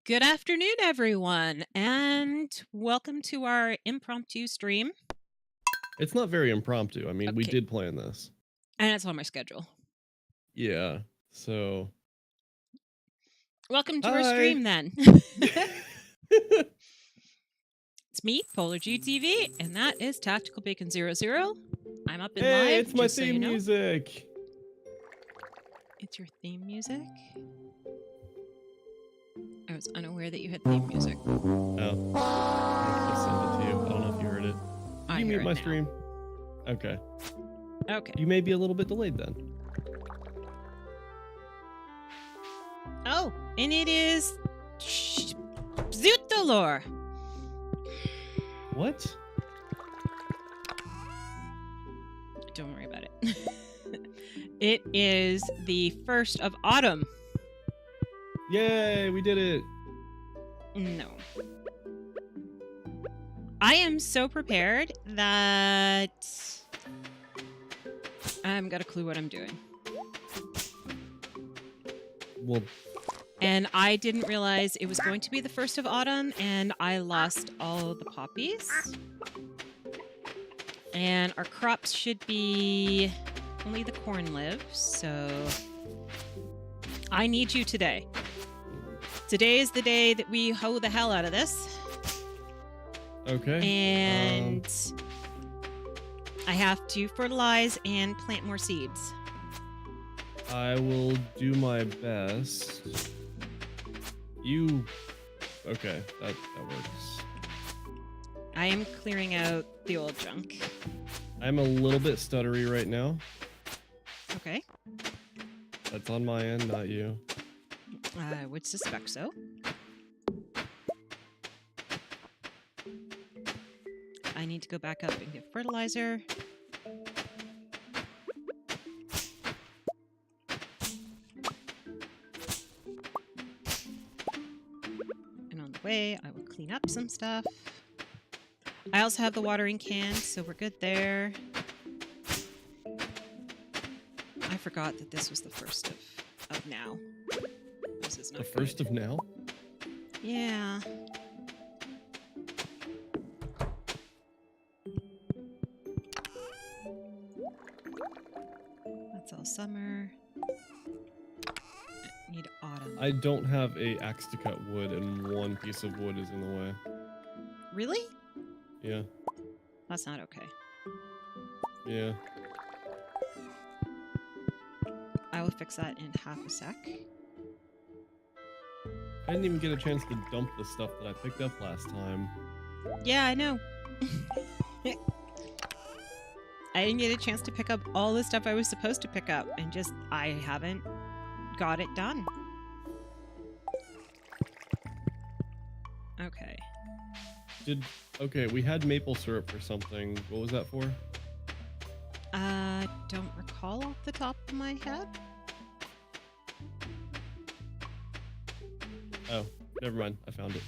Good afternoon, everyone, and welcome to our impromptu stream. It's not very impromptu. I mean, we Okay. did plan this. And it's on my schedule. Yeah. So, Welcome to our hi. stream, then. It's me, Polar GTV, and that is Tacticalbacon00. I'm up in Hey, live, it's my just so you theme know. music. It's your theme music? I was unaware that you had theme music. Oh. I sent it to you. I don't know if you heard it. I You hear mute it my now. stream. Okay. Okay. You may be a little bit delayed then. Oh, and it is... Zootolor! What? Don't worry about it. It is the 1st of autumn. Yay, we did it. No. I am so prepared that I haven't got a clue what I'm doing. Well, And I didn't realize it was going to be the 1st of autumn, and I lost all of the poppies. And our crops should be... Only the corn lives, so... I need you today. Today is the day that we hoe the hell out of this. okay. And I have to fertilize and plant more seeds. I will do my best. You... Okay, that works. I am clearing out the old junk. I'm a little bit stuttery right now. Okay. That's on my end, not you. I would suspect so. I need to go back up and get fertilizer. And on the way, I will clean up some stuff. I also have the watering can, so we're good there. I forgot that this was the 1st of now. This is not The 1st of now? Yeah. That's all summer. I need autumn. I don't have a axe to cut wood, and one piece of wood is in the way. Really? Yeah. That's not okay. Yeah. I will fix that in half a sec. I didn't even get a chance to dump the stuff that I picked up last time. Yeah, I know. I didn't get a chance to pick up all the stuff I was supposed to pick up, and just, I haven't got it done. Okay. Okay, we had maple syrup for something. What was that for? Don't recall off the top of my head. Oh, never mind. I found it.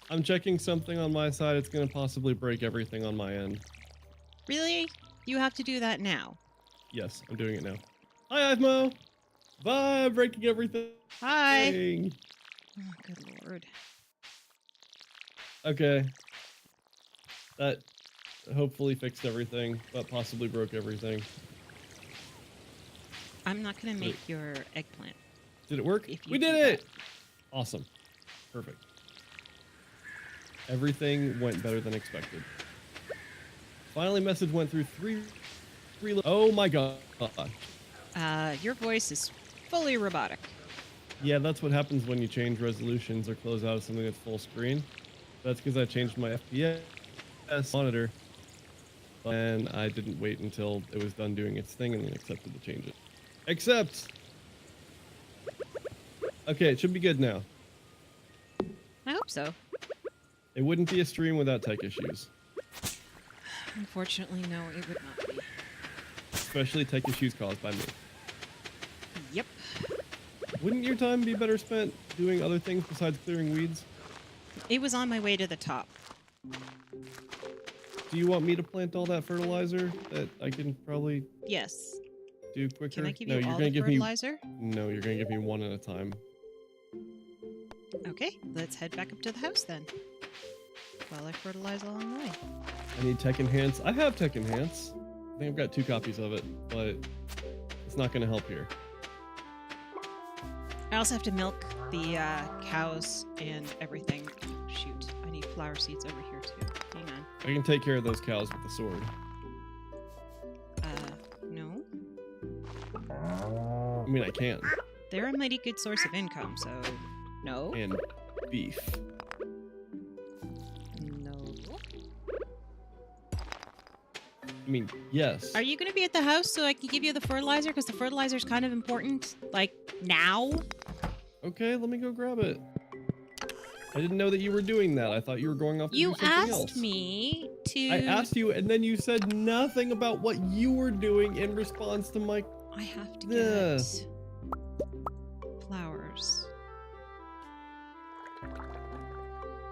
I'm checking something on my side. It's going to possibly break everything on my end. Really? You have to do that now? Yes, I'm doing it now. Hi, Ivmo! Bye, I'm breaking everything. Hi! Oh, good lord. Okay. That hopefully fixed everything, but possibly broke everything. I'm not gonna make your eggplant. Did it work? If you We do did that. it! Awesome. Perfect. Everything went better than expected. Finally, message went through three. Oh my god. Your voice is fully robotic. Yeah, that's what happens when you change resolutions or close out of something that's full screen. That's because I changed my FPS monitor. And I didn't wait until it was done doing its thing and then accepted to change it. Accept! Okay, it should be good now. I hope so. It wouldn't be a stream without tech issues. Unfortunately, no, it would not be. Especially tech issues caused by me. Yep. Wouldn't your time be better spent doing other things besides clearing weeds? It was on my way to the top. Do you want me to plant all that fertilizer that I can probably... Yes. do quicker. Can I give no, you you're all gonna the give fertilizer? me. No, you're gonna give me one at a time. Okay, let's head back up to the house then. While I fertilize along the way. I need Tech Enhance. I have Tech Enhance. I think I've got 2 copies of it, but it's not gonna help here. I also have to milk the cows and everything. Shoot, I need flower seeds over here too. Hang on. I can take care of those cows with the sword. No. I mean, I can. They're a mighty good source of income, so no. And beef. No. I mean, yes. Are you going to be at the house so I can give you the fertilizer? Because the fertilizer is kind of important. Like, now? Okay, let me go grab it. I didn't know that you were doing that. I thought you were going off to You do something else. asked me to... I asked you, and then you said nothing about what you were doing in response to my... I have to Yes. get flowers.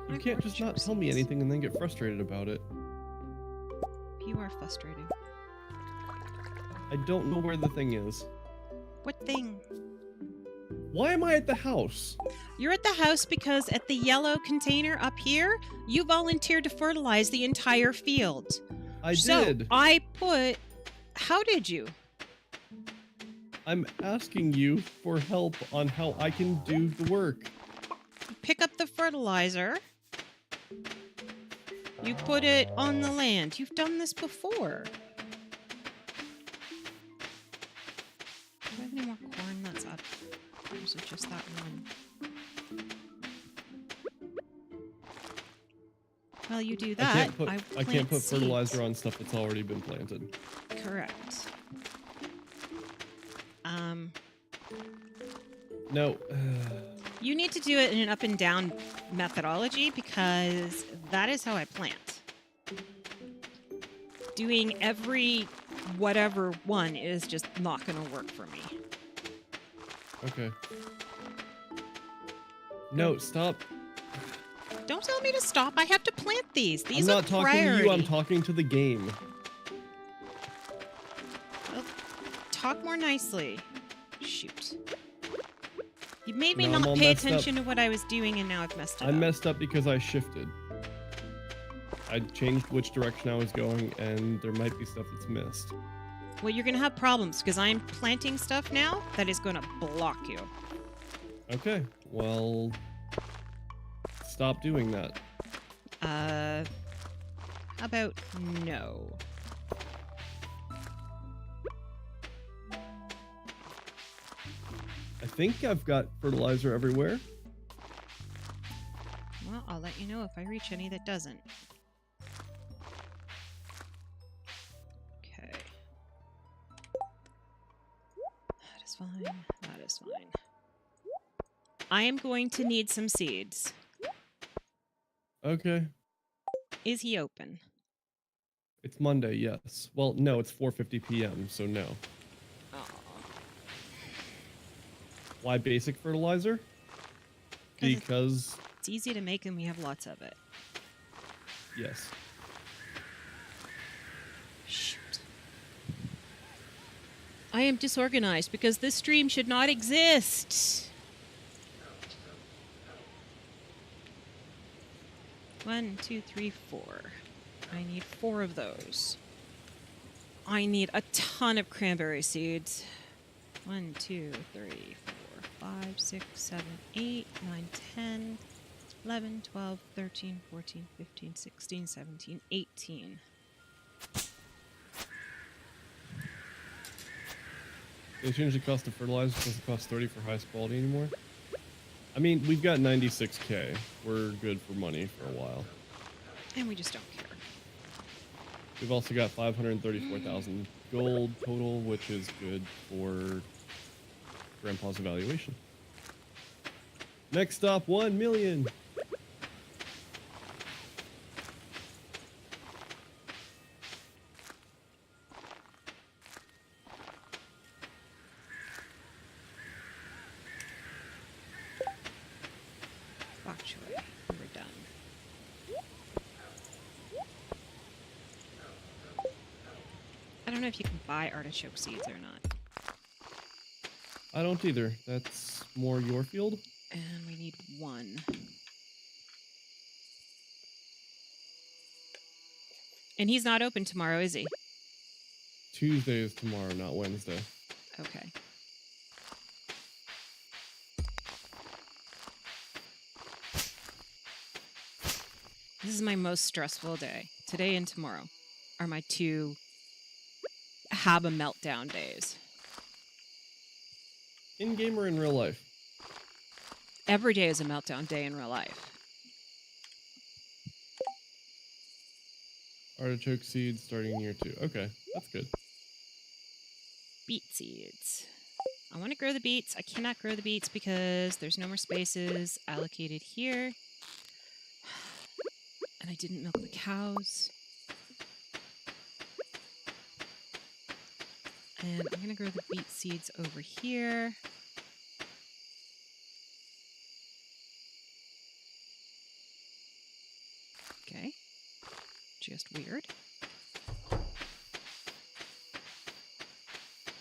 You can't just not tell me anything and then get frustrated about it. You are frustrating. I don't know where the thing is. What thing? Why am I at the house? You're at the house because at the yellow container up here, you volunteered to fertilize the entire field. I So did. I put... How did you? I'm asking you for help on how I can do the work. Pick up the fertilizer. You put it on the land. You've done this before. Do I have any more corn that's up? Or is it just that one? Well, you do that. I can't put fertilizer on stuff that's already been planted. Correct. No. You need to do it in an up and down methodology because that is how I plant. Doing every whatever one is just not going to work for me. Okay. No, stop. Don't tell me to stop. I have to plant these. I'm These not are talking priority. to you, I'm talking to the game. Well, talk more nicely. Shoot. You made me No, I'm not all pay messed up. attention to what I was doing, and now I've messed it up. I messed up because I shifted. I changed which direction I was going, and there might be stuff that's missed. Well, you're going to have problems, because I'm planting stuff now that is going to block you. Okay, well... Stop doing that. How about no? I think I've got fertilizer everywhere. Well, I'll let you know if I reach any that doesn't. Okay. That is fine. That is fine. I am going to need some seeds. Okay. Is he open? It's Monday, yes. Well, no, it's 4:50 p.m., so no. Aw. Why basic fertilizer? Because... It's easy to make and we have lots of it. Yes. Shoot. I am disorganized because this stream should not exist. 1, 2, 3, 4. I need 4 of those. I need a ton of cranberry seeds. 1, 2, 3, 4, 5, 6, 7, 8, 9, 10, 11, 12, 13, 14, 15, 16, 17, 18. They changed the cost of fertilizer, so it doesn't cost 30 for highest quality anymore. I mean, we've got 96k. We're good for money for a while. And we just don't care. We've also got 534,000 gold total, which is good for Grandpa's evaluation. Next stop, 1 million. Bok choy. We're done. I don't know if you can buy artichoke seeds or not. I don't either. That's more your field. And we need 1. And he's not open tomorrow, is he? Tuesday is tomorrow, not Wednesday. Okay. This is my most stressful day. Today and tomorrow are my 2 have a meltdown days. In game or in real life? Every day is a meltdown day in real life. Artichoke seeds starting year 2. Okay, that's good. Beet seeds. I want to grow the beets. I cannot grow the beets because there's no more spaces allocated here. And I didn't milk the cows. And I'm going to grow the beet seeds over here. Okay. Just weird.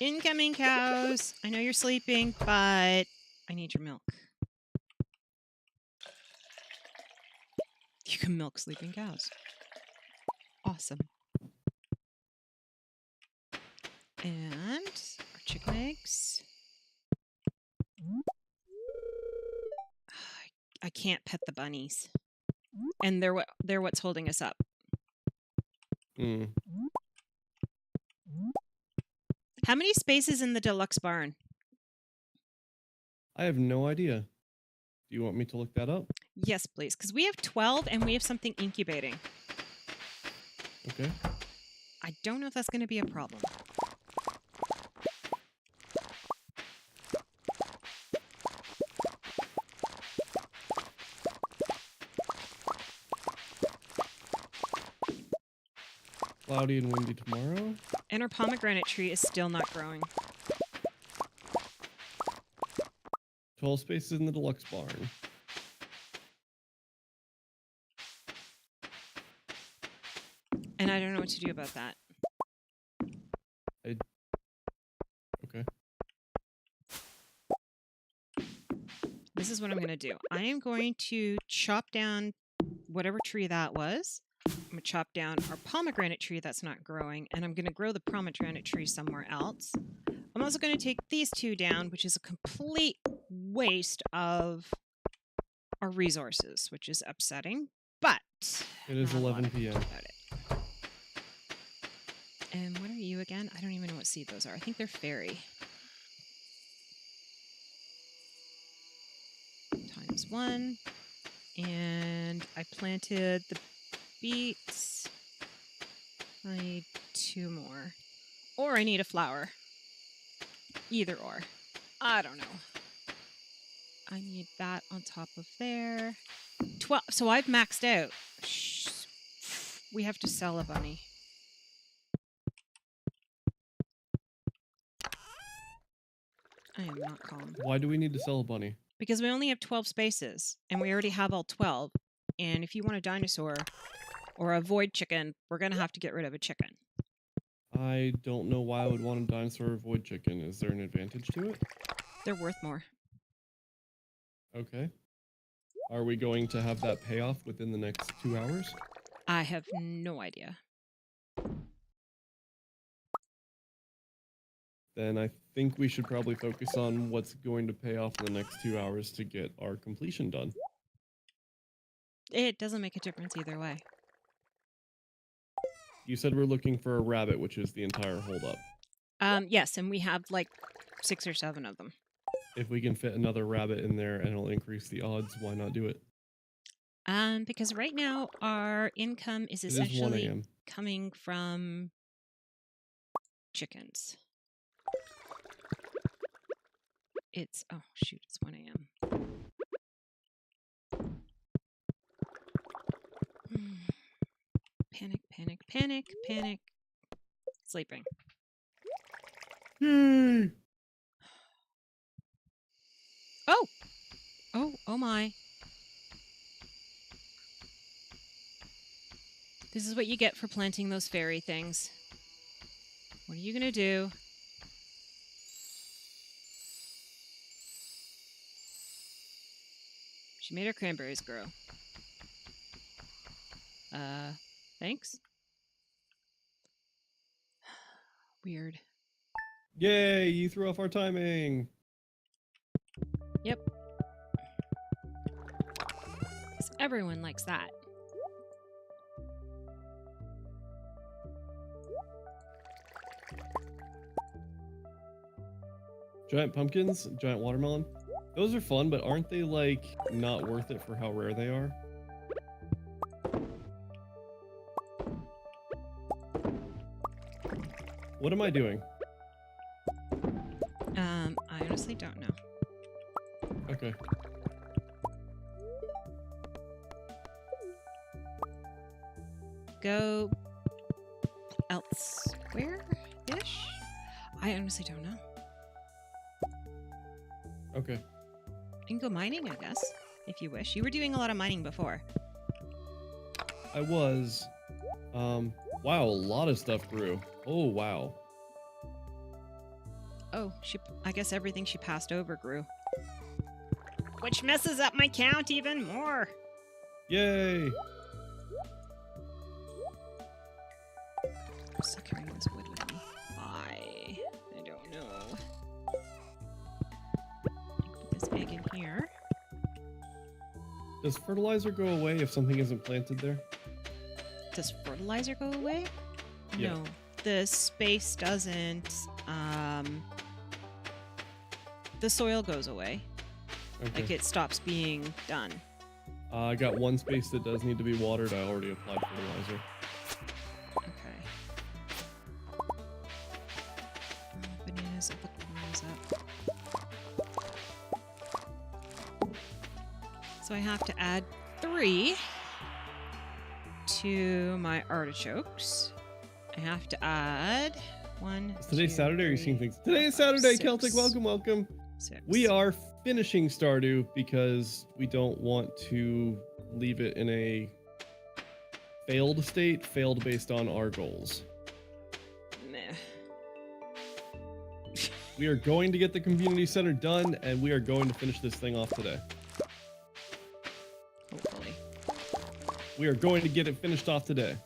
Incoming cows. I know you're sleeping, but I need your milk. You can milk sleeping cows. Awesome. And our chicken eggs. I can't pet the bunnies. And they're what's holding us up. How many spaces in the deluxe barn? I have no idea. Do you want me to look that up? Yes, please. Because we have 12 and we have something incubating. Okay. I don't know if that's going to be a problem. Cloudy and windy tomorrow. And our pomegranate tree is still not growing. 12 spaces in the deluxe barn. And I don't know what to do about that. Okay. This is what I'm going to do. I am going to chop down whatever tree that was. I'm going to chop down our pomegranate tree that's not growing, and I'm going to grow the pomegranate tree somewhere else. I'm also going to take these 2 down, which is a complete waste of our resources, which is upsetting, but It is not a lot 11 I can do p.m. about it. And what are you again? I don't even know what seed those are. I think they're fairy. ×1. And I planted the beets. I need 2 more. Or I need a flower. Either or. I don't know. I need that on top of there. 12. So I've maxed out. Shh. We have to sell a bunny. I am not calm. Why do we need to sell a bunny? Because we only have 12 spaces, and we already have all 12. And if you want a dinosaur or a void chicken, we're going to have to get rid of a chicken. I don't know why I would want a dinosaur or void chicken. Is there an advantage to it? They're worth more. Okay. Are we going to have that payoff within the next 2 hours? I have no idea. Then I think we should probably focus on what's going to pay off in the next 2 hours to get our completion done. It doesn't make a difference either way. You said we're looking for a rabbit, which is the entire holdup. Yes, and we have like 6 or 7 of them. If we can fit another rabbit in there and it'll increase the odds, why not do it? Because right now our income is It is 1 essentially a.m. coming from chickens. It's, oh shoot, it's 1 a.m. Panic, panic, panic, panic. Sleeping. Yay! Oh! Oh my. This is what you get for planting those fairy things. What are you gonna do? She made her cranberries grow. Thanks. Weird. Yay, you threw off our timing. Yep. 'Cause everyone likes that. Giant pumpkins, giant watermelon. Those are fun, but aren't they like not worth it for how rare they are? What am I doing? I honestly don't know. Okay. Go elsewhere-ish? I honestly don't know. Okay. You can go mining, I guess, if you wish. You were doing a lot of mining before. I was. Wow, a lot of stuff grew. Oh, wow. Oh, I guess everything she passed over grew. Which messes up my count even more. Yay! I'm still carrying this wood with me. Why? I don't know. Put this egg in here. Does fertilizer go away if something isn't planted there? Does fertilizer go away? Yeah. No. The space doesn't. The soil goes away. Okay. Like it stops being done. I got one space that does need to be watered. I already applied fertilizer. Okay. Bananas up, the bananas up. So I have to add 3 to my artichokes. I have to add 1. Is today 2, Saturday or are you 3, seeing things? Today is 4, 5, Saturday, 6. Celtic. Welcome, welcome. 6. We are finishing Stardew because we don't want to leave it in a failed state, failed based on our goals. Meh. We are going to get the community center done, and we are going to finish this thing off today. Hopefully. We are going to get it finished off today.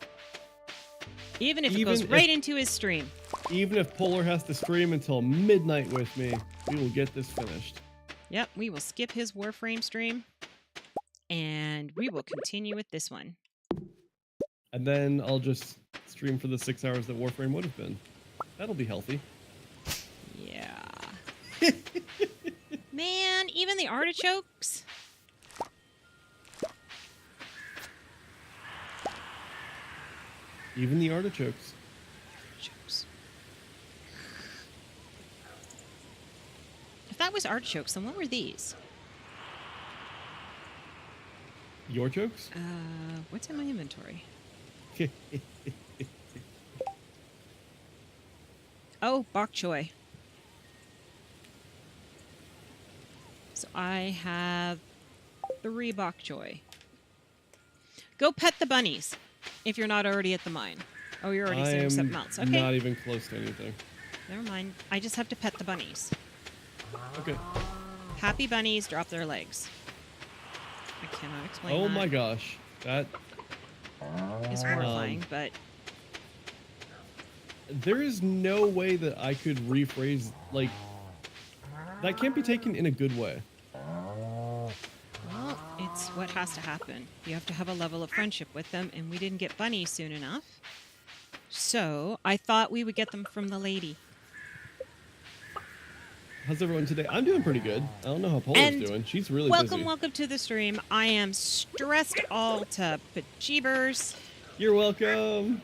Even if it goes right into his stream. Even if Polar has to stream until midnight with me, we will get this finished. Yep, we will skip his Warframe stream. And we will continue with this one. And then I'll just stream for the 6 hours that Warframe would have been. That'll be healthy. Yeah. Man, even the artichokes? Even the artichokes. Artichokes. If that was artichokes, then what were these? Your jokes? What's in my inventory? Oh, bok choy. So I have 3 bok choy. Go pet the bunnies if you're not already at the mine. Oh, you're already setting something else. Okay. Not even close to anything. Never mind. I just have to pet the bunnies. Okay. Happy bunnies drop their legs. I cannot explain Oh that. my gosh. That It's horrifying, but there is no way that I could rephrase, like, that can't be taken in a good way. well, it's what has to happen. You have to have a level of friendship with them, and we didn't get bunnies soon enough. So I thought we would get them from the lady. How's everyone today? I'm doing pretty good. I don't know how Polar's doing. She's really busy. Welcome to the stream. I am stressed all to bejeebers. You're welcome.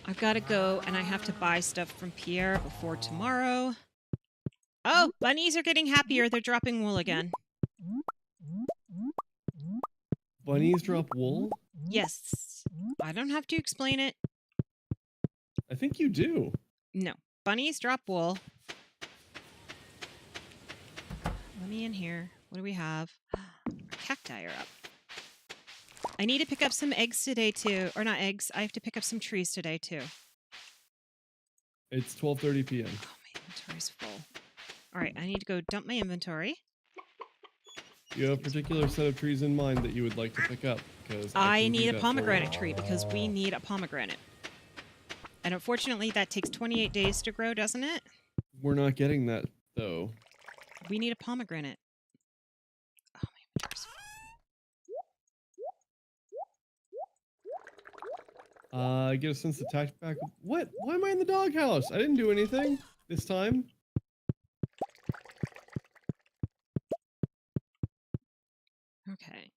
I've got to go, and I have to buy stuff from Pierre before tomorrow. Oh, bunnies are getting happier. They're dropping wool again. Bunnies drop wool? Yes. I don't have to explain it. I think you do. No. Bunnies drop wool. Let me in here. What do we have? Cacti are up. I need to pick up some eggs today, too. Or not eggs. I have to pick up some trees today, too. It's 12:30 p.m. Oh, my inventory's full. All right, I need to go dump my inventory. You have a particular set of trees in mind that you would like to pick up? Because I can do need a that for you. pomegranate tree because we need a pomegranate. And unfortunately, that takes 28 days to grow, doesn't it? We're not getting that, though. We need a pomegranate. Oh, my inventory's full. I get a sense of tact back. What? Why am I in the doghouse? I didn't do anything this time. Okay.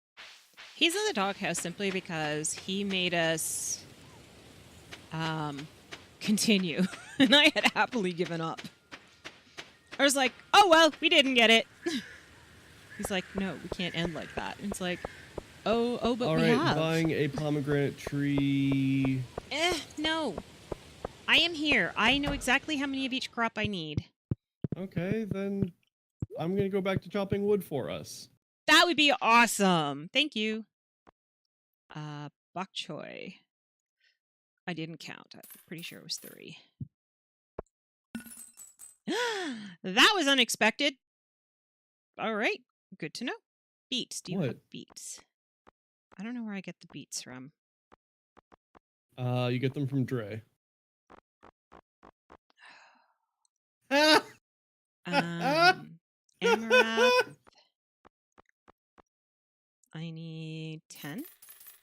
He's in the doghouse simply because he made us continue. And I had happily given up. I was like, oh, well, we didn't get it. He's like, no, we can't end like that. And it's like, oh, but All we right, have. buying a pomegranate tree. No. I am here. I know exactly how many of each crop I need. Okay, then I'm gonna go back to chopping wood for us. That would be awesome. Thank you. Bok choy. I didn't count. I'm pretty sure it was 3. That was unexpected. All right. Good to know. Beets. Do you have beets? I don't know where I get the beets from. You get them from Dre. Amaranth. I need 10.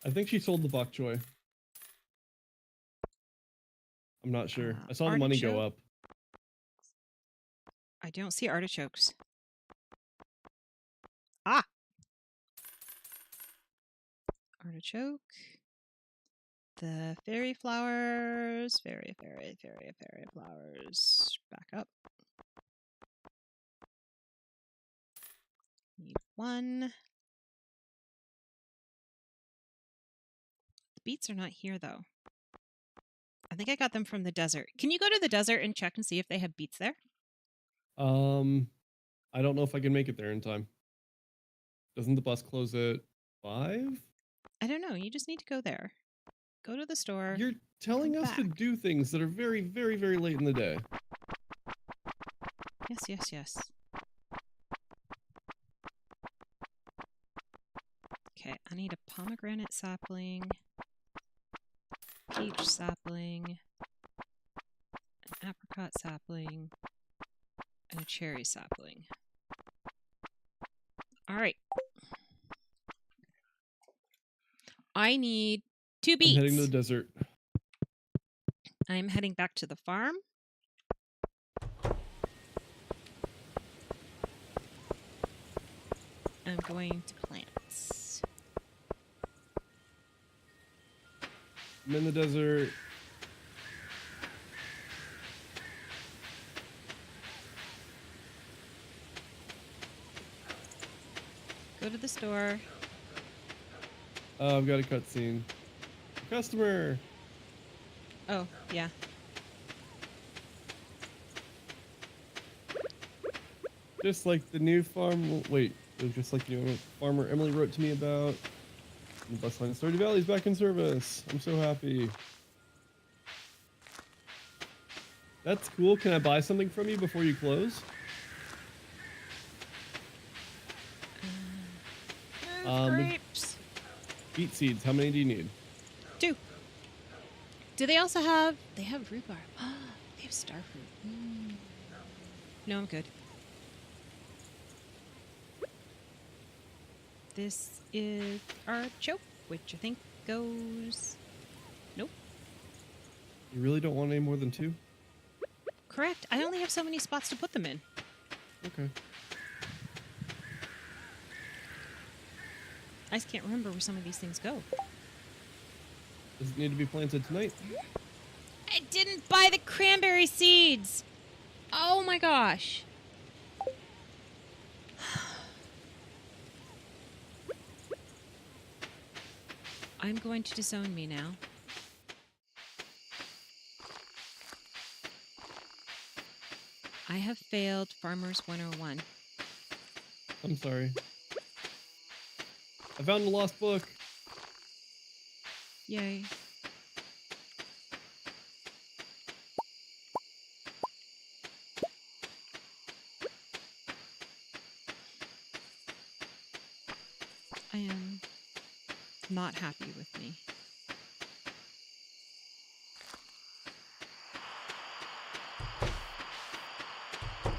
I think she sold the bok choy. I'm not sure. I saw the money go up. I don't see artichokes. Ah! Artichoke. The fairy flowers. Fairy flowers. Back up. Need 1. The beets are not here, though. I think I got them from the desert. Can you go to the desert and check and see if they have beets there? I don't know if I can make it there in time. Doesn't the bus close at 5? I don't know. You just need to go there. Go to the store. You're telling us to do things that are very, very, very late in the day. Yes. Okay, I need a pomegranate sapling, peach sapling, an apricot sapling, and a cherry sapling. All right. I need 2 beets. I'm heading to the desert. I'm heading back to the farm. I'm going to plant. I'm in the desert. Go to the store. Oh, I've got a cutscene. Customer. Oh, yeah. Just like the new farm. Wait, it was just like the new farmer Emily wrote to me about. The bus line Stardew Valley is back in service. I'm so happy. That's cool. Can I buy something from you before you close? Grapes. Beet seeds. How many do you need? 2. Do they also have... They have rhubarb. They have starfruit. No, I'm good. This is artichoke, which I think goes... Nope. You really don't want any more than 2? Correct. I only have so many spots to put them in. Okay. I just can't remember where some of these things go. Does it need to be planted tonight? I didn't buy the cranberry seeds! Oh my gosh. I'm going to disown me now. I have failed Farmers 101. I'm sorry. I found the lost book. Yay. I am not happy with me.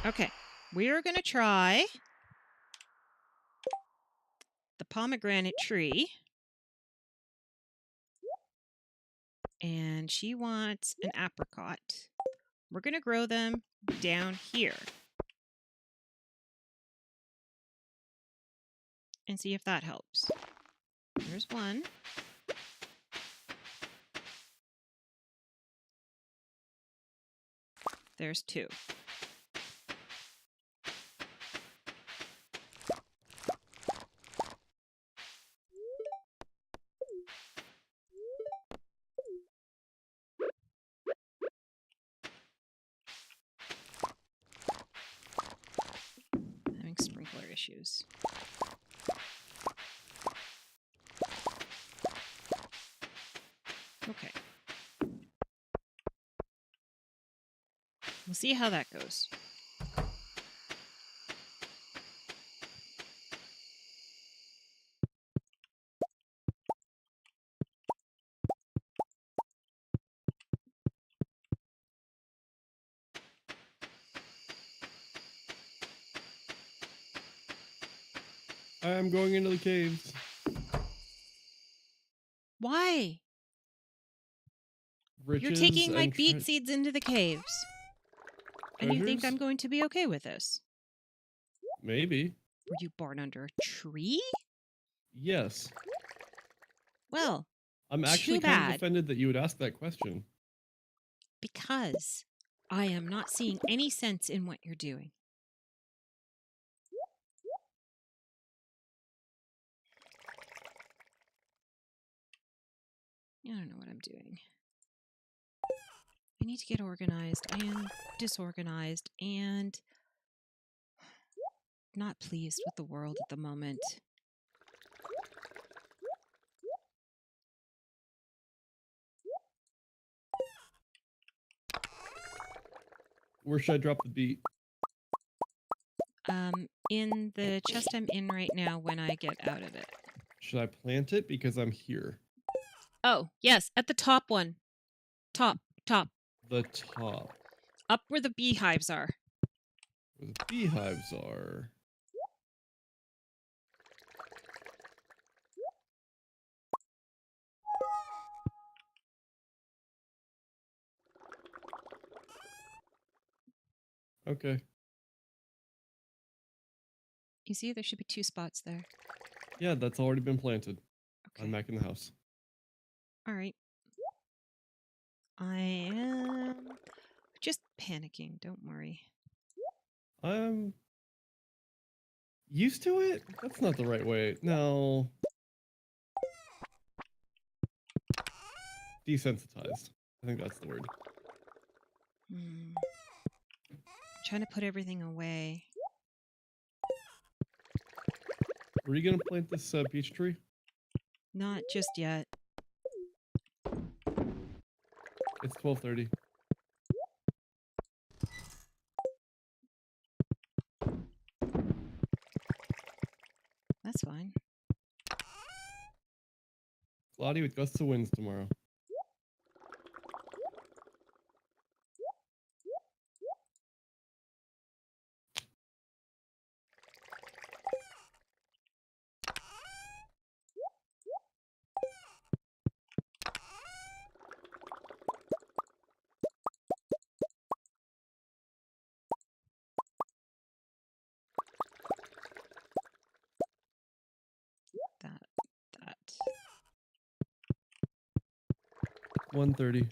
Okay, we are going to try the pomegranate tree. And she wants an apricot. We're going to grow them down here. And see if that helps. There's one. There's two. Having sprinkler issues. Okay. We'll see how that goes. I'm going into the caves. Why? Riches You're taking my and beet seeds into the caves. And you think treasures? I'm going to be okay with this? Maybe. Were you born under a tree? Yes. Well, I'm actually too kind of bad. offended that you would ask that question. Because I am not seeing any sense in what you're doing. I don't know what I'm doing. I need to get organized. I am disorganized and not pleased with the world at the moment. Where should I drop the beet? In the chest I'm in right now when I get out of it. Should I plant it because I'm here? Oh, yes, at the top one. Top. The top. Up where the beehives are. Where the beehives are. Okay. You see, there should be 2 spots there. Yeah, that's already been planted. Okay. I'm back in the house. All right. I am just panicking. Don't worry. I'm used to it? That's not the right way. No. Desensitized. I think that's the word. I'm trying to put everything away. Were you gonna plant this peach tree? Not just yet. It's 12:30. That's fine. Cloudy with gusts of winds tomorrow. That. 1:30.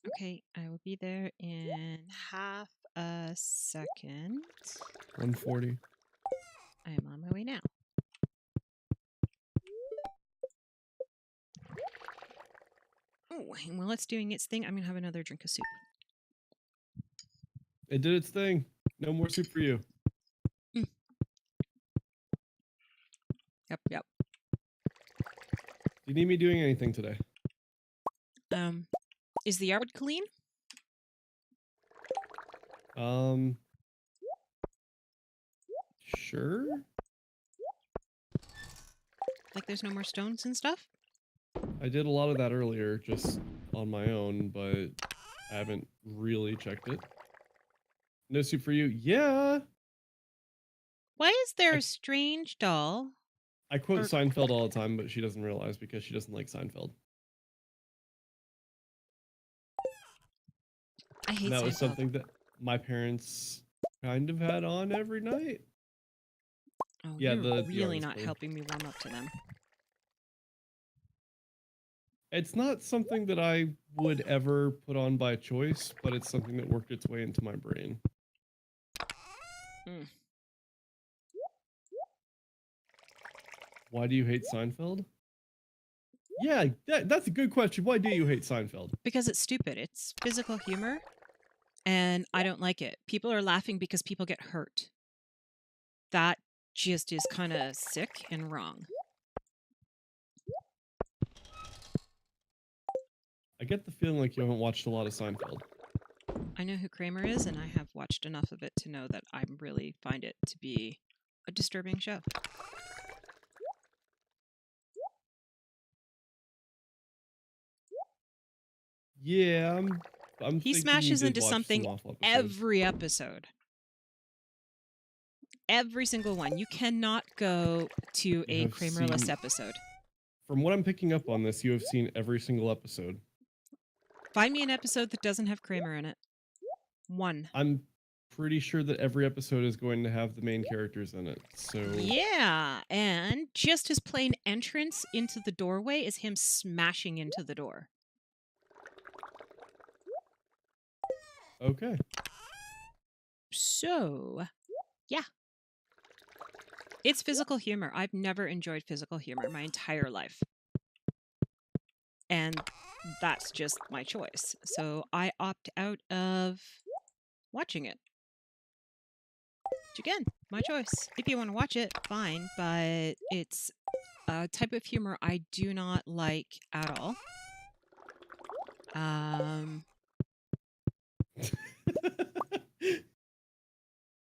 Okay, I will be there in half a second. 1:40. I am on my way now. Oh, and while it's doing its thing, I'm going to have another drink of soup. It did its thing. No more soup for you. Yep. Do you need me doing anything today? Is the yard clean? Sure. Like there's no more stones and stuff? I did a lot of that earlier, just on my own, but I haven't really checked it. No soup for you? Yeah. Why is there I- a strange doll? I quote Or- Seinfeld all the time, but she doesn't realize because she doesn't like Seinfeld. I hate And that was Seinfeld. something that my parents kind of had on every night. Oh, Yeah, you're the really art is not clean. helping me warm up to them. It's not something that I would ever put on by choice, but it's something that worked its way into my brain. Mm. Why do you hate Seinfeld? Yeah, that's a good question. Why do you hate Seinfeld? Because it's stupid. It's physical humor, and I don't like it. People are laughing because people get hurt. That just is kind of sick and wrong. I get the feeling like you haven't watched a lot of Seinfeld. I know who Kramer is, and I have watched enough of it to know that I really find it to be a disturbing show. Yeah, I'm He thinking smashes you did into watch something some awful episodes. every episode. Every single one. You cannot go to You a have Kramerless seen- episode. From what I'm picking up on this, you have seen every single episode. Find me an episode that doesn't have Kramer in it. One. I'm pretty sure that every episode is going to have the main characters in it. So Yeah, and just his plain entrance into the doorway is him smashing into the door. okay. So, yeah. It's physical humor. I've never enjoyed physical humor my entire life. And that's just my choice. So I opt out of watching it. Which again, my choice. If you want to watch it, fine, but it's a type of humor I do not like at all.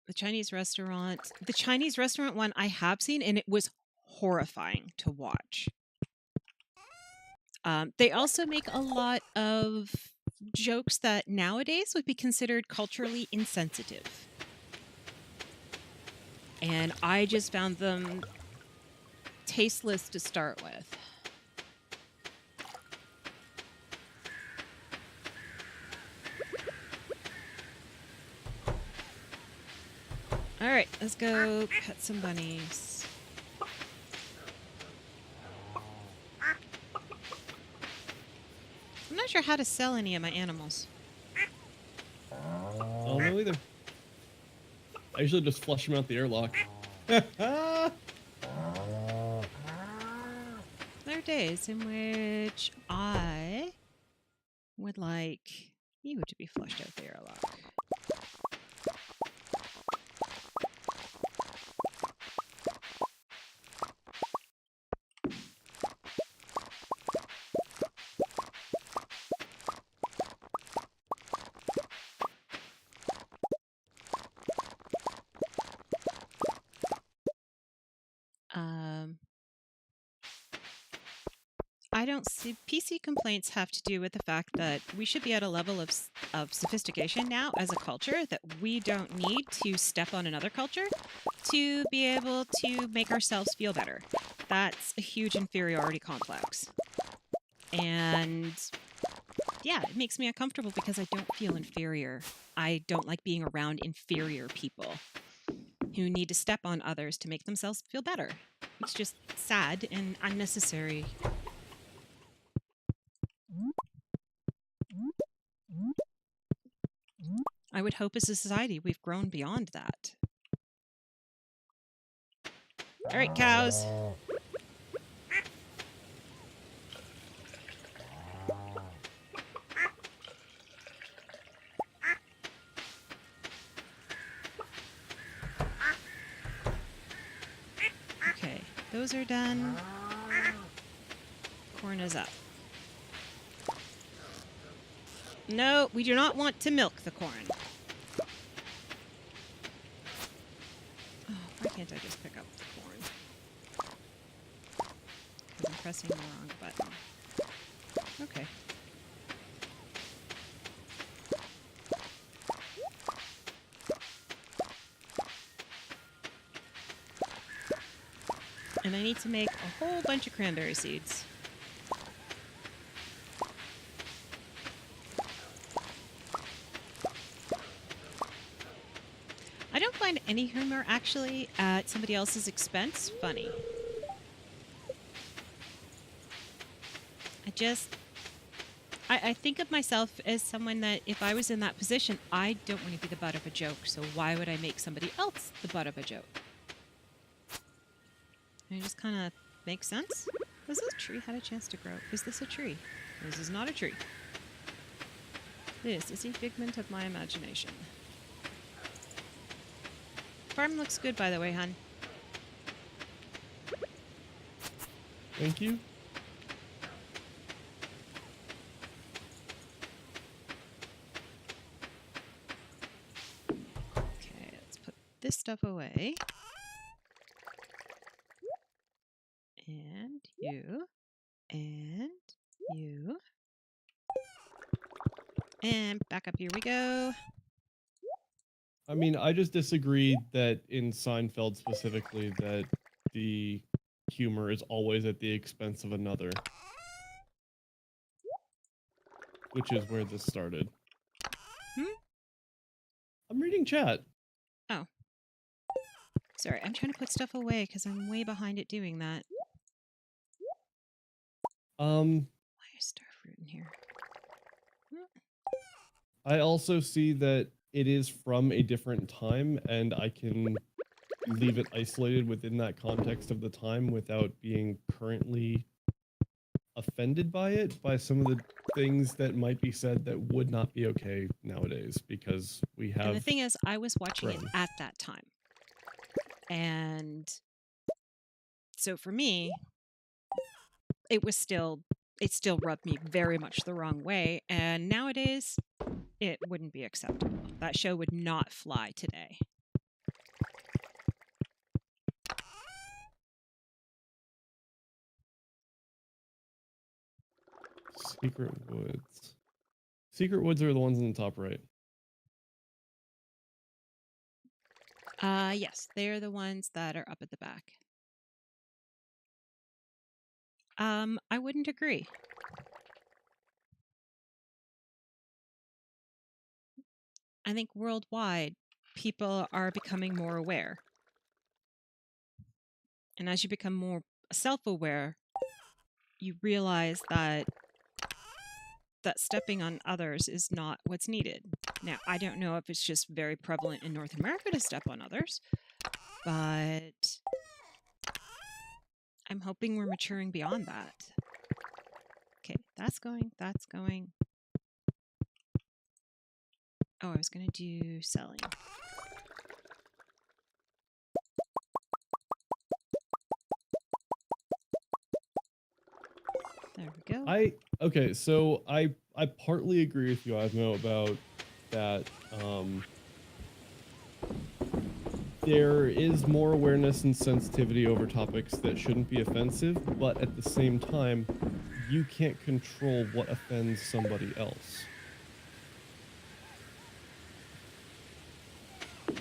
The Chinese restaurant one I have seen, and it was horrifying to watch. They also make a lot of jokes that nowadays would be considered culturally insensitive. And I just found them tasteless to start with. All right, let's go pet some bunnies. I'm not sure how to sell any of my animals. Oh, no, either. I usually just flush them out the airlock. There are days in which I would like you to be flushed out the airlock. I don't see PC complaints have to do with the fact that we should be at a level of sophistication now as a culture that we don't need to step on another culture to be able to make ourselves feel better. That's a huge inferiority complex. And yeah, it makes me uncomfortable because I don't feel inferior. I don't like being around inferior people who need to step on others to make themselves feel better. It's just sad and unnecessary. I would hope as a society we've grown beyond that. All right, cows. Okay, those are done. Corn is up. No, we do not want to milk the corn. Oh, why can't I just pick up the corn? pressing the wrong button. Okay. And I need to make a whole bunch of cranberry seeds. I don't find any humor actually at somebody else's expense funny. I think of myself as someone that if I was in that position, I don't want to be the butt of a joke. So why would I make somebody else the butt of a joke? And it just kind of makes sense. Has this tree had a chance to grow? Is this a tree? This is not a tree. This is a figment of my imagination. Farm looks good, by the way, hon. Thank you. Okay, let's put this stuff away. And you. And you. And back up, here we go. I mean, I just disagree that in Seinfeld specifically that the humor is always at the expense of another. Which is where this started. I'm reading chat. Oh. Sorry, I'm trying to put stuff away because I'm way behind at doing that. Why is starfruit in here? I also see that it is from a different time, and I can leave it isolated within that context of the time without being currently offended by it, by some of the things that might be said that would not be okay nowadays, because we have... And the thing is, I was watching it at that time. And so for me, it still rubbed me very much the wrong way. And nowadays, it wouldn't be acceptable. That show would not fly today. Secret Woods. Secret Woods are the ones in the top right. Yes, they're the ones that are up at the back. I wouldn't agree. I think worldwide, people are becoming more aware. And as you become more self-aware, you realize that stepping on others is not what's needed. Now, I don't know if it's just very prevalent in North America to step on others, but I'm hoping we're maturing beyond that. Okay, that's going. Oh, I was going to do selling. There we go. Okay, so I partly agree with you, Osmo, about that. There is more awareness and sensitivity over topics that shouldn't be offensive, but at the same time, you can't control what offends somebody else.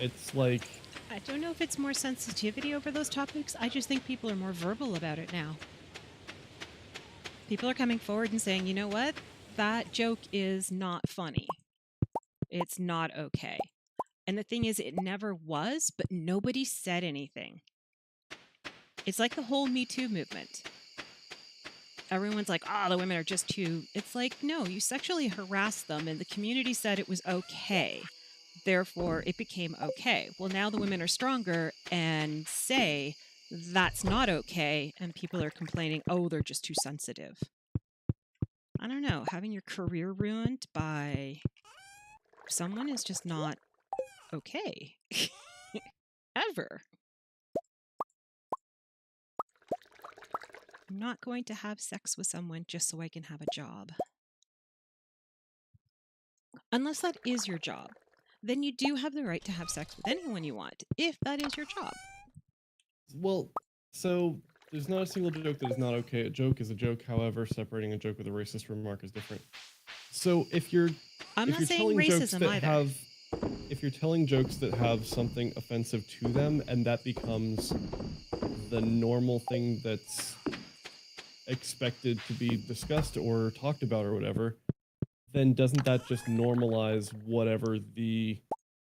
It's like... I don't know if it's more sensitivity over those topics. I just think people are more verbal about it now. People are coming forward and saying, you know what? That joke is not funny. It's not okay. And the thing is, it never was, but nobody said anything. It's like the whole Me Too movement. Everyone's like, oh, the women are just too... It's like, no, you sexually harassed them and the community said it was okay. Therefore, it became okay. Well, now the women are stronger and say that's not okay, and people are complaining, oh, they're just too sensitive. I don't know. Having your career ruined by someone is just not okay. Ever. I'm not going to have sex with someone just so I can have a job. Unless that is your job. Then you do have the right to have sex with anyone you want, if that is your job. Well, so There's not a single joke that is not okay. A joke is a joke. However, separating a joke with a racist remark is different. So I'm if not you're saying telling jokes racism that either. have if you're telling jokes that have something offensive to them and that becomes the normal thing that's expected to be discussed or talked about or whatever, then doesn't that just normalize whatever the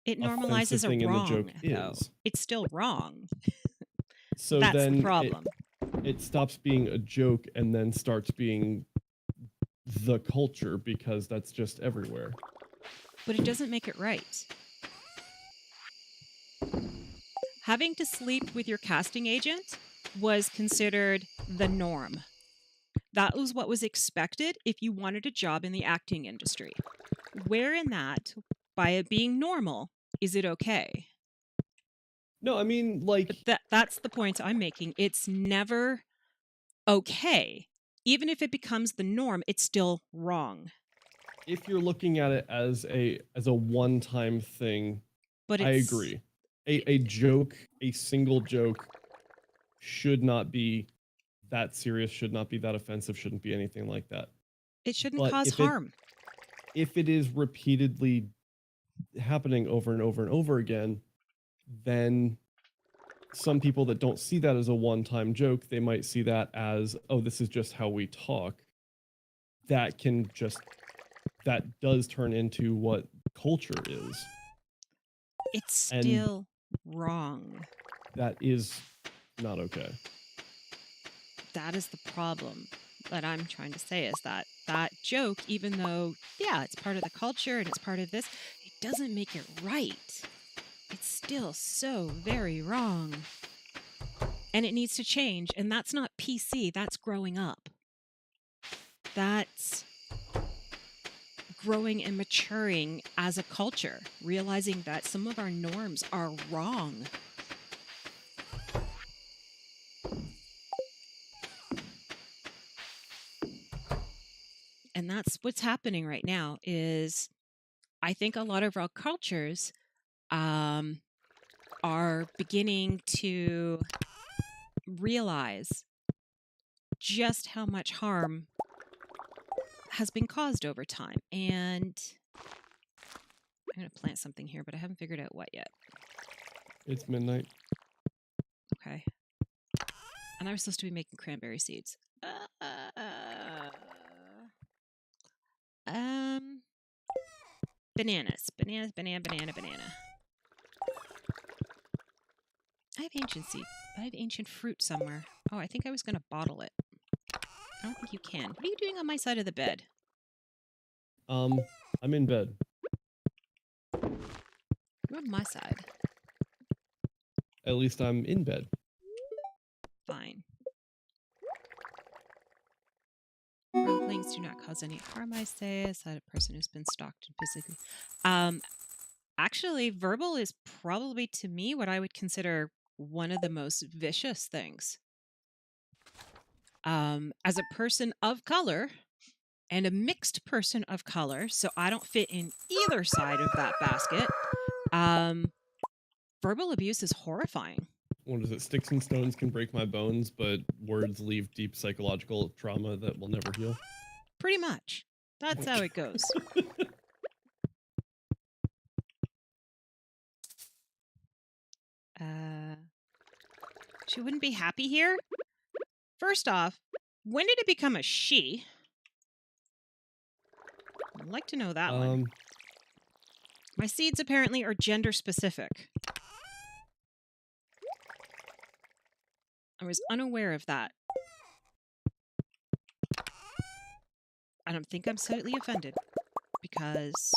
It offensive normalizes a thing in the joke wrong, though. is? It's still wrong. So That's the then problem. it stops being a joke and then starts being the culture because that's just everywhere. But it doesn't make it right. Having to sleep with your casting agent was considered the norm. That was what was expected if you wanted a job in the acting industry. Where in that, by it being normal, is it okay? No, I mean, like, But that's the point I'm making. It's never okay. Even if it becomes the norm, it's still wrong. if you're looking at it as a one-time thing, But I it's agree. A joke, a single joke should not be that serious, should not be that offensive, shouldn't be anything like that. it shouldn't But cause harm. if it is repeatedly happening over and over and over again, then some people that don't see that as a one-time joke, they might see that as, oh, this is just how we talk. That does turn into what culture is. It's And still wrong. that is not okay. That is the problem that I'm trying to say, is that joke, even though, yeah, it's part of the culture and it's part of this, it doesn't make it right. It's still so very wrong. And it needs to change. And that's not PC, that's growing up. That's growing and maturing as a culture, realizing that some of our norms are wrong. And that's what's happening right now. Is I think a lot of our cultures are beginning to realize just how much harm has been caused over time. And I'm going to plant something here, but I haven't figured out what yet. It's midnight. Okay. And I was supposed to be making cranberry seeds. Bananas. Banana. I have ancient fruit somewhere. Oh, I think I was going to bottle it. I don't think you can. What are you doing on my side of the bed? I'm in bed. You're on my side. At least I'm in bed. Fine. Rumblings do not cause any harm, I say, aside a person who's been stalked and physically. Actually, verbal is probably, to me, what I would consider one of the most vicious things. As a person of color and a mixed person of color, so I don't fit in either side of that basket, verbal abuse is horrifying. What is it? Sticks and stones can break my bones, but words leave deep psychological trauma that will never heal. Pretty much. That's how it goes. She wouldn't be happy here? First off, when did it become a she? I'd like to know that one. My seeds apparently are gender specific. I was unaware of that. I don't think I'm slightly offended because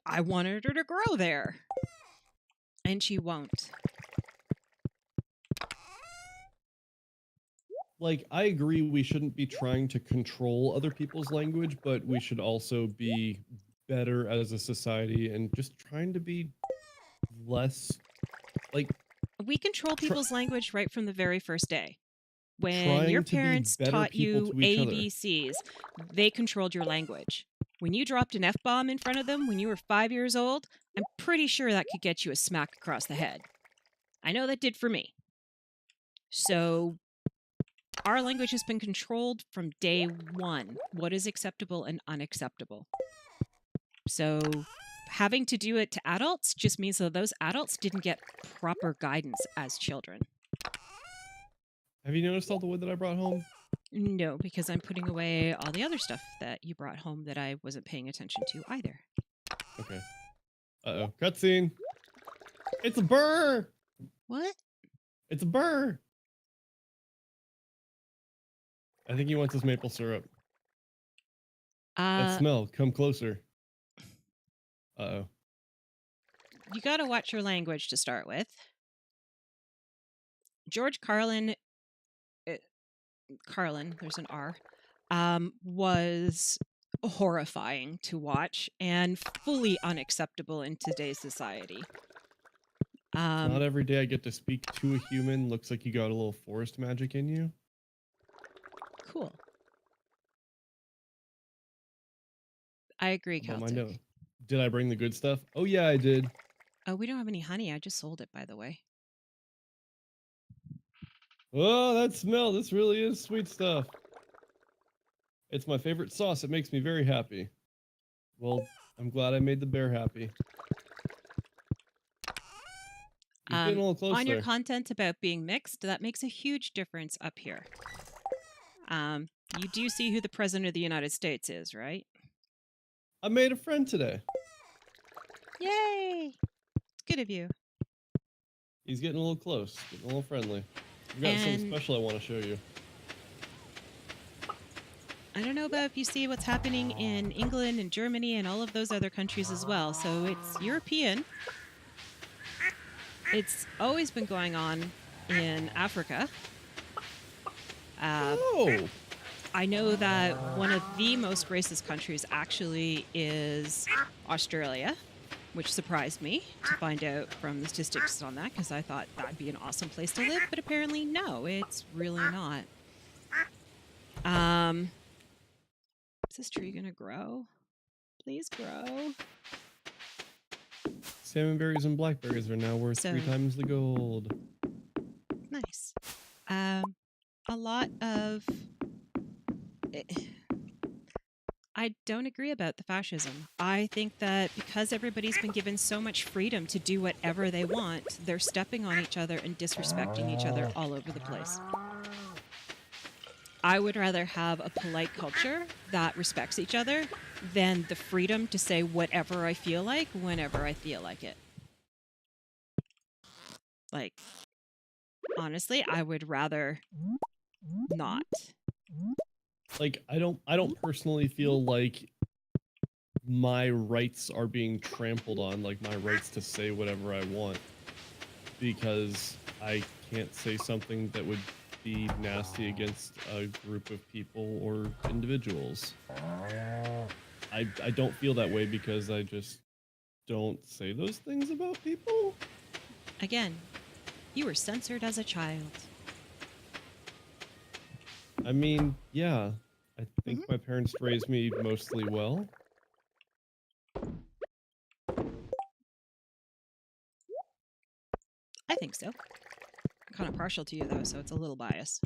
I wanted her to grow there. And she won't. Like, I agree we shouldn't be trying to control other people's language, but we should also be better as a society and just trying to be less, like... We control people's language right from the very first day. When trying your to be parents better taught people you to each other. ABCs, they controlled your language. When you dropped an F-bomb in front of them when you were 5 years old, I'm pretty sure that could get you a smack across the head. I know that did for me. So our language has been controlled from day one. What is acceptable and unacceptable. So having to do it to adults just means that those adults didn't get proper guidance as children. Have you noticed all the wood that I brought home? No, because I'm putting away all the other stuff that you brought home that I wasn't paying attention to either. Okay. Uh-oh. Cutscene. It's a burr! What? It's a burr! I think he wants his maple syrup. That smell. Come closer. Uh-oh. You gotta watch your language to start with. George Carlin, there's an R, was horrifying to watch and fully unacceptable in today's society. Not every day I get to speak to a human. Looks like you got a little forest magic in you. Cool. I agree, Celtic. Did I bring the good stuff? Oh yeah, I did. Oh, we don't have any honey. I just sold it, by the way. Oh, that smell. This really is sweet stuff. It's my favorite sauce. It makes me very happy. Well, I'm glad I made the bear happy. He's getting a little close on there. your content about being mixed, that makes a huge difference up here. You do see who the President of the United States is, right? I made a friend today. Yay! It's good of you. He's getting a little close, getting a little friendly. I've got something special I want to show you. I don't know about if you see what's happening in England and Germany and all of those other countries as well. So it's European. It's always been going on in Africa. I know that one of the most racist countries actually is Australia, which surprised me to find out from the statistics on that, because I thought that'd be an awesome place to live, but apparently no, it's really not. Is this tree gonna grow? Please grow. Salmon berries and blackberries are now worth 3 times the gold. Nice. A lot of... I don't agree about the fascism. I think that because everybody's been given so much freedom to do whatever they want, they're stepping on each other and disrespecting each other all over the place. I would rather have a polite culture that respects each other than the freedom to say whatever I feel like whenever I feel like it. Like, honestly, I would rather not. Like, I don't personally feel like my rights are being trampled on, like my rights to say whatever I want, because I can't say something that would be nasty against a group of people or individuals. I don't feel that way because I just don't say those things about people. Again, you were censored as a child. I mean, yeah, I think my parents raised me mostly well. I think so. I'm kind of partial to you, though, so it's a little biased.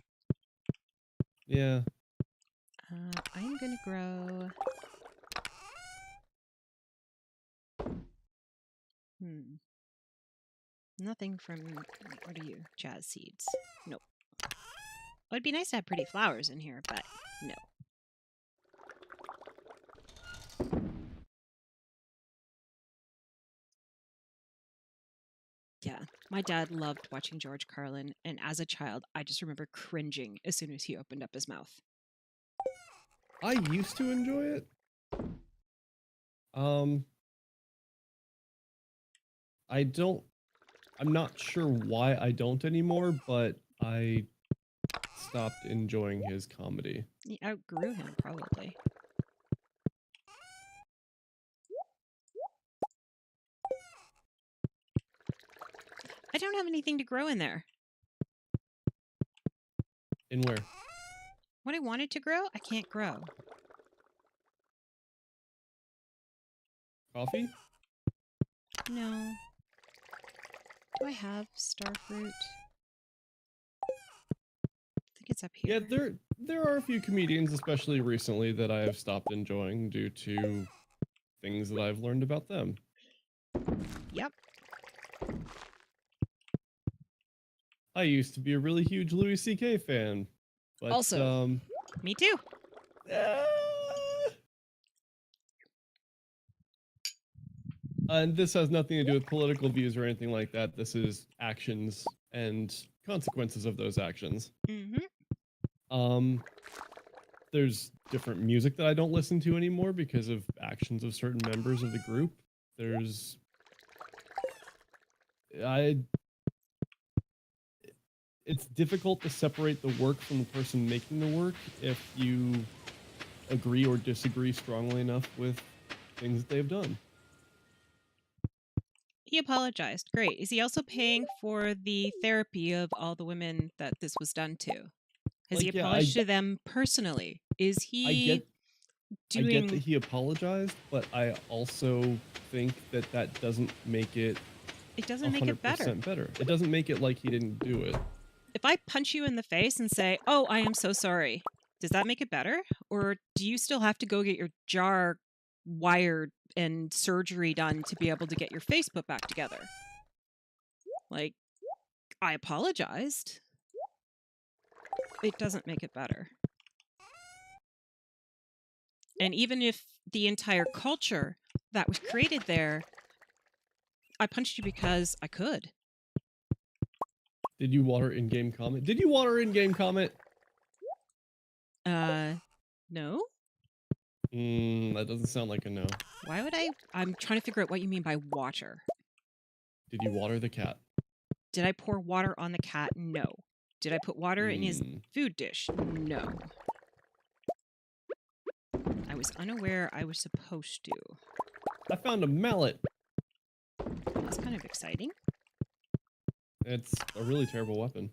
Yeah. I'm gonna grow... Nothing from... What are you? Jazz seeds. Nope. It would be nice to have pretty flowers in here, but no. Yeah, my dad loved watching George Carlin, and as a child, I just remember cringing as soon as he opened up his mouth. I used to enjoy it. I'm not sure why I don't anymore, but I stopped enjoying his comedy. You outgrew him, probably. I don't have anything to grow in there. In where? What I wanted to grow, I can't grow. Coffee? No. Do I have starfruit? it's up Yeah, here. there are a few comedians, especially recently, that I have stopped enjoying due to things that I've learned about them. Yep. I used to be a really huge Louis C.K. fan, but Also, me too. uh, and this has nothing to do with political views or anything like that. This is actions and consequences of those actions. Mm-hmm. There's different music that I don't listen to anymore because of actions of certain members of the group. It's difficult to separate the work from the person making the work if you agree or disagree strongly enough with things that they've done. He apologized. Great. Is he also paying for the therapy of all the women that this was done to? Has he Like, yeah, apologized to them personally? Is I he get I get that doing... he apologized, but I also think that that doesn't make it It doesn't make it better. 100% better. It doesn't make it like he didn't do it. If I punch you in the face and say, "Oh, I am so sorry," does that make it better? Or do you still have to go get your jaw wired and surgery done to be able to get your face put back together? Like, I apologized. It doesn't make it better. And even if the entire culture that was created there, I punched you because I could. Did you water in-game comment? Did you water in-game comment? No? That doesn't sound like a no. Why would I? I'm trying to figure out what you mean by water. Did you water the cat? Did I pour water on the cat? No. Did I put water in his food dish? No. I was unaware I was supposed to. I found a mallet. That's kind of exciting. It's a really terrible weapon.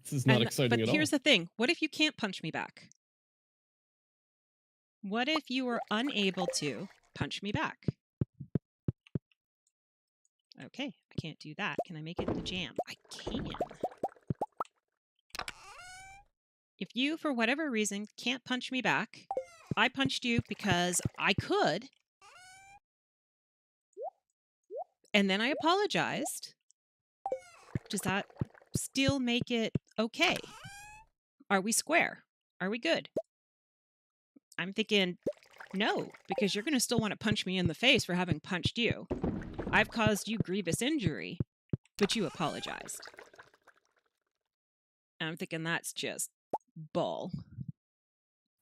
This is not exciting at all. But here's the thing. What if you can't punch me back? What if you were unable to punch me back? Okay, I can't do that. Can I make it into jam? I can. If you, for whatever reason, can't punch me back, I punched you because I could, and then I apologized, does that still make it okay? Are we square? Are we good? I'm thinking, no, because you're going to still want to punch me in the face for having punched you. I've caused you grievous injury, but you apologized. And I'm thinking that's just bull.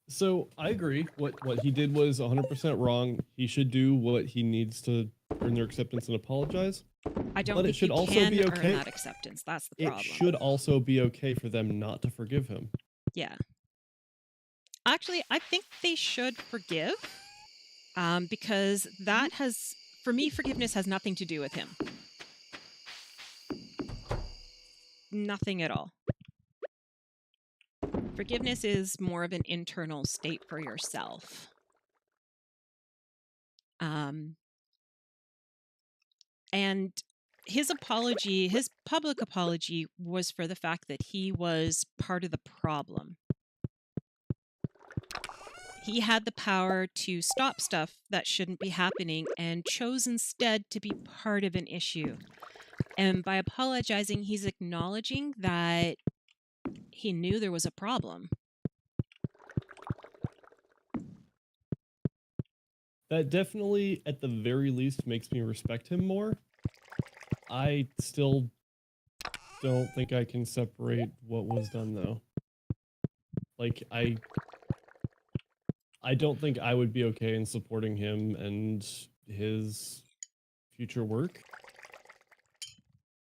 So I agree. What he did was 100% wrong. He should do what he needs to earn their acceptance and apologize. I don't but think it should you also can be okay. earn that acceptance. That's the problem. It should also be okay for them not to forgive him. Yeah. Actually, I think they should forgive, because that has, for me, forgiveness has nothing to do with him. Nothing at all. Forgiveness is more of an internal state for yourself. And his apology, his public apology, was for the fact that he was part of the problem. He had the power to stop stuff that shouldn't be happening and chose instead to be part of an issue. And by apologizing, he's acknowledging that he knew there was a problem. That definitely, at the very least, makes me respect him more. I still don't think I can separate what was done, though. Like, I don't think I would be okay in supporting him and his future work.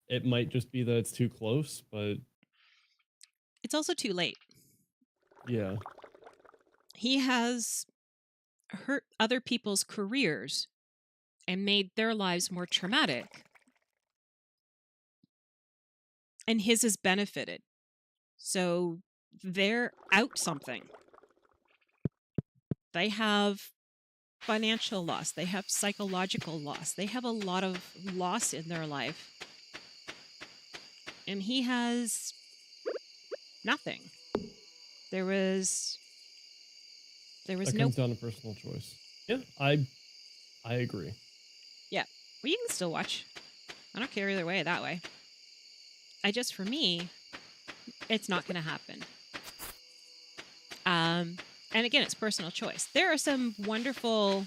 It might just be that it's too close, but... It's also too late. Yeah. He has hurt other people's careers and made their lives more traumatic. And his has benefited. So they're out something. They have financial loss. They have psychological loss. They have a lot of loss in their life. And he has Nothing. There was That no. comes down to personal choice. Yeah, I agree. Yeah. Well, you can still watch. I don't care either way that way. For me, it's not going to happen. And again, it's personal choice. There are some wonderful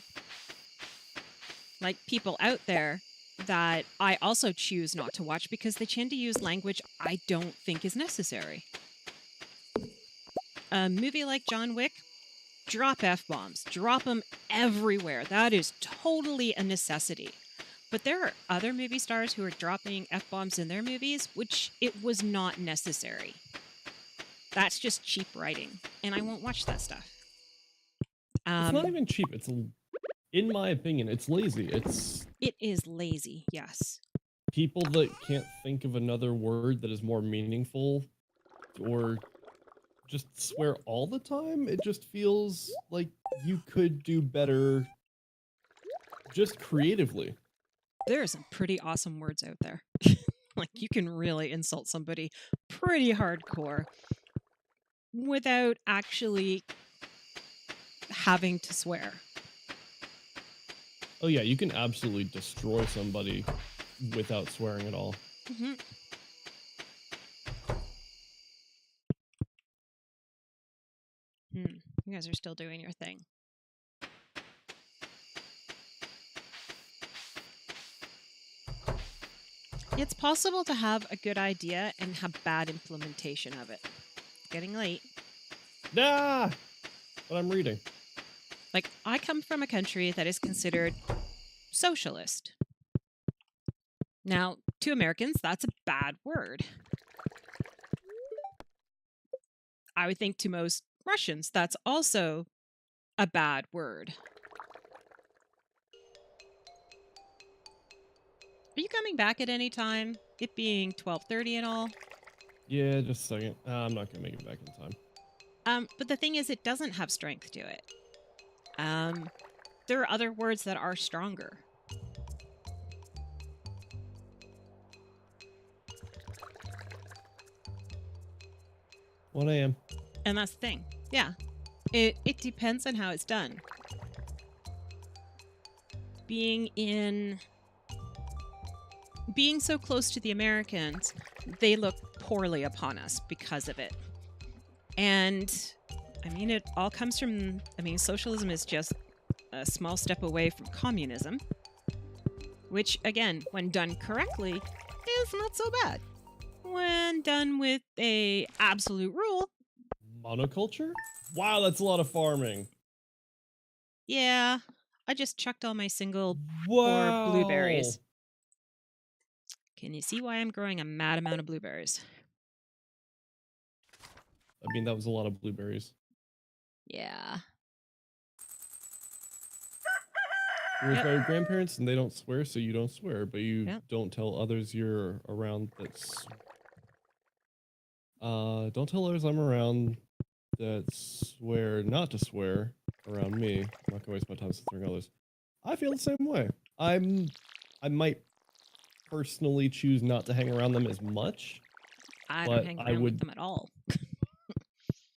people out there that I also choose not to watch because they tend to use language I don't think is necessary. A movie like John Wick, drop F-bombs, drop them everywhere. That is totally a necessity. But there are other movie stars who are dropping F-bombs in their movies, which it was not necessary. That's just cheap writing, and I won't watch that stuff. It's not even cheap. It's, in my opinion, it's lazy. It is lazy, yes. People that can't think of another word that is more meaningful or just swear all the time. It just feels like you could do better just creatively. There are some pretty awesome words out there. You can really insult somebody pretty hardcore without actually having to swear. Oh yeah, you can absolutely destroy somebody without swearing at all. Mm-hmm. You guys are still doing your thing. It's possible to have a good idea and have bad implementation of it. It's getting late. Ah! What I'm reading. I come from a country that is considered socialist. Now, to Americans, that's a bad word. I would think to most Russians, that's also a bad word. Are you coming back at any time? It being 12:30 and all? Yeah, just a second. I'm not gonna make it back in time. But the thing is, it doesn't have strength to it. There are other words that are stronger. What I am. And that's the thing. Yeah. It depends on how it's done. Being so close to the Americans, they look poorly upon us because of it. And it all comes from, socialism is just a small step away from communism, which again, when done correctly, is not so bad. When done with a absolute rule. Monoculture? Wow, that's a lot of farming. Yeah, I just chucked all my single poor blueberries. Can you see why I'm growing a mad amount of blueberries? That was a lot of blueberries. Yeah. You're raised by your grandparents and they don't swear, so you don't swear, but you don't tell others you're around don't tell others I'm around that swear not to swear around me. I'm not gonna waste my time censoring others. I feel the same way. I might personally choose not to hang around them as much. I don't hang around with them at all.